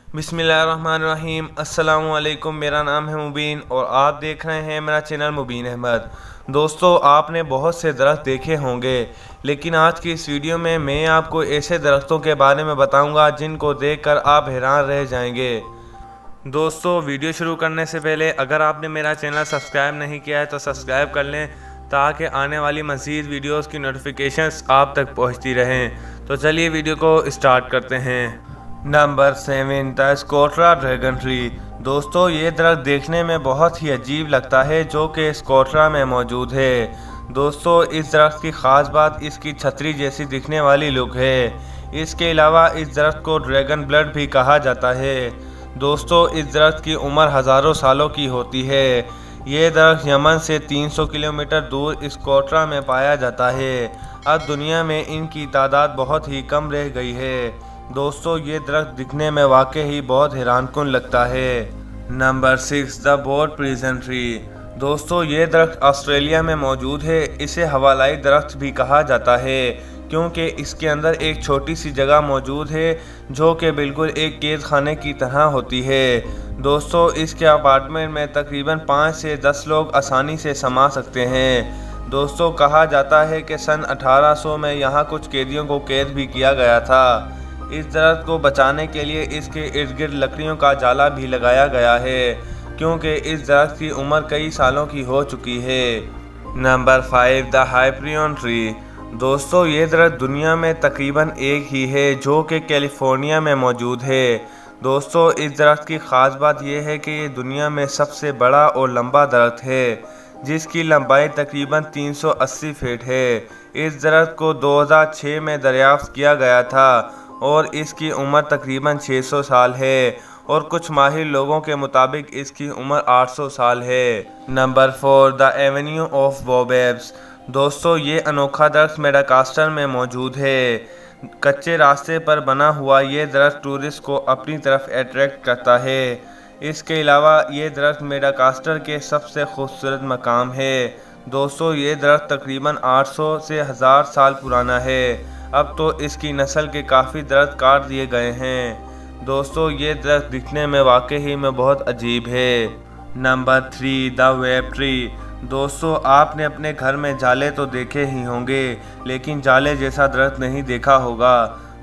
बिस्मिल्लाहिर्रहमानिर्रहीम। अस्सलाम वालेकुम। मेरा नाम है मुबीन और आप देख रहे हैं मेरा चैनल मुबीन अहमद। दोस्तों, आपने बहुत से दरख्त देखे होंगे, लेकिन आज की इस वीडियो में मैं आपको ऐसे दरख्तों के बारे में बताऊंगा जिनको देखकर आप हैरान रह जाएंगे। दोस्तों, वीडियो शुरू करने से पहले अगर आपने मेरा चैनल सब्सक्राइब नहीं किया है तो सब्सक्राइब कर लें ताकि आने वाली मज़ीद वीडियोस की नोटिफिकेशंस आप तक पहुंचती रहें। तो चलिए वीडियो को स्टार्ट करते हैं। Number 7, the Socotra dragon tree. दोस्तों, ये दरख्त देखने में बहुत ही अजीब लगता है जो कि स्कोट्रा में मौजूद है। दोस्तों, इस दरख्त की ख़ास बात इसकी छतरी जैसी दिखने वाली लुक है। इसके अलावा इस दरख्त को ड्रैगन ब्लड भी कहा जाता है। दोस्तों, इस दरख्त की उम्र हज़ारों सालों की होती है। ये दरख्त यमन से 300 किलोमीटर दूर स्कोट्रा में पाया जाता है। अब दुनिया में इनकी तादाद बहुत ही कम रह गई है। दोस्तों, ये दरख्त दिखने में वाकई ही बहुत हैरानकुन लगता है। Number 6, the boat prison tree. दोस्तों, ये दरख्त ऑस्ट्रेलिया में मौजूद है। इसे हवालाई दरख्त भी कहा जाता है क्योंकि इसके अंदर एक छोटी सी जगह मौजूद है जो कि बिल्कुल एक कैद खाने की तरह होती है। दोस्तों, इसके अपार्टमेंट में तकरीबन 5 से 10 लोग आसानी से समा सकते हैं। दोस्तों, कहा जाता है कि सन 1800 में यहाँ कुछ कैदियों को कैद भी किया गया था। इस दरख्त को बचाने के लिए इसके इर्द गिर्द लकड़ियों का जाला भी लगाया गया है क्योंकि इस दरख्त की उम्र कई सालों की हो चुकी है। Number 5, the Hyperion tree. दोस्तों, ये दरख्त दुनिया में तकरीबन एक ही है जो कि कैलिफोर्निया में मौजूद है। दोस्तों, इस दरख्त की ख़ास बात यह है कि ये दुनिया में सबसे बड़ा और लंबा दरख्त है जिसकी लंबाई तकरीबन 380 फीट है। इस दरख्त को 2006 में दरियाफ्त किया गया था और इसकी उम्र तकरीबन 600 साल है और कुछ माहिर लोगों के मुताबिक इसकी उम्र 800 साल है। Number 4, the avenue of baobabs. दोस्तों, ये अनोखा दरख्त मेडागास्कर में मौजूद है। कच्चे रास्ते पर बना हुआ ये दरख्त टूरिस्ट को अपनी तरफ अट्रैक्ट करता है। इसके अलावा ये दरख्त मेडागास्कर के सबसे खूबसूरत मकाम है। दोस्तों, ये दरख्त तकरीबन 800 से 1000 साल पुराना है। अब तो इसकी नस्ल के काफ़ी दरख्त काट दिए गए हैं। दोस्तों, ये दरख्त दिखने में वाकई ही में बहुत अजीब है। Number 3, the web tree. दोस्तों, आपने अपने घर में जाले तो देखे ही होंगे लेकिन जाले जैसा दरख्त नहीं देखा होगा।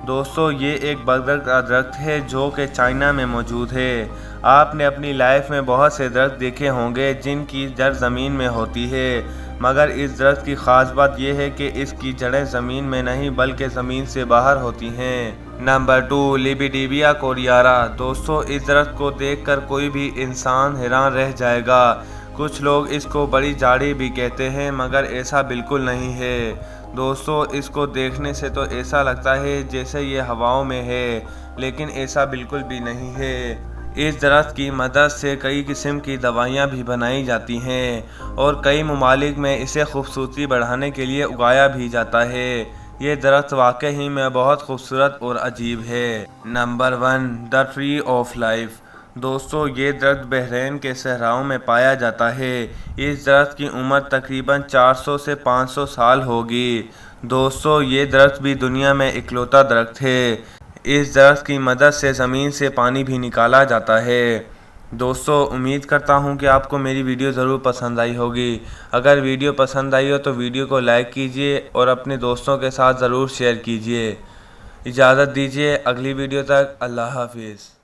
दोस्तों, ये एक बरगद का दरख्त है जो कि चाइना में मौजूद है। आपने अपनी लाइफ में बहुत से दरख्त देखे होंगे जिनकी जड़ ज़मीन में होती है, मगर इस दरख्त की ख़ास बात यह है कि इसकी जड़ें ज़मीन में नहीं बल्कि ज़मीन से बाहर होती हैं। नंबर 2, लिबिडिबिया कोरियारा। दोस्तों, इस दरख्त को देखकर कोई भी इंसान हैरान रह जाएगा। कुछ लोग इसको बड़ी झाड़ी भी कहते हैं मगर ऐसा बिल्कुल नहीं है। दोस्तों, इसको देखने से तो ऐसा लगता है जैसे ये हवाओं में है, लेकिन ऐसा बिल्कुल भी नहीं है। इस दरख्त की मदद से कई किस्म की दवाइयाँ भी बनाई जाती हैं और कई ममालिक में इसे खूबसूरती बढ़ाने के लिए उगाया भी जाता है। ये दरख्त वाकई ही में बहुत खूबसूरत और अजीब है। Number 1, the tree of life. दोस्तों, ये दरख्त बहरीन के सहराओं में पाया जाता है। इस दरख्त की उम्र तकरीबन 400 से 500 साल होगी। दोस्तों, ये दरख्त भी दुनिया में इकलौता दरख्त है। इस दरख्त की मदद से ज़मीन से पानी भी निकाला जाता है। दोस्तों, उम्मीद करता हूँ कि आपको मेरी वीडियो ज़रूर पसंद आई होगी। अगर वीडियो पसंद आई हो तो वीडियो को लाइक कीजिए और अपने दोस्तों के साथ ज़रूर शेयर कीजिए। इजाज़त दीजिए, अगली वीडियो तक अल्लाह हाफिज़।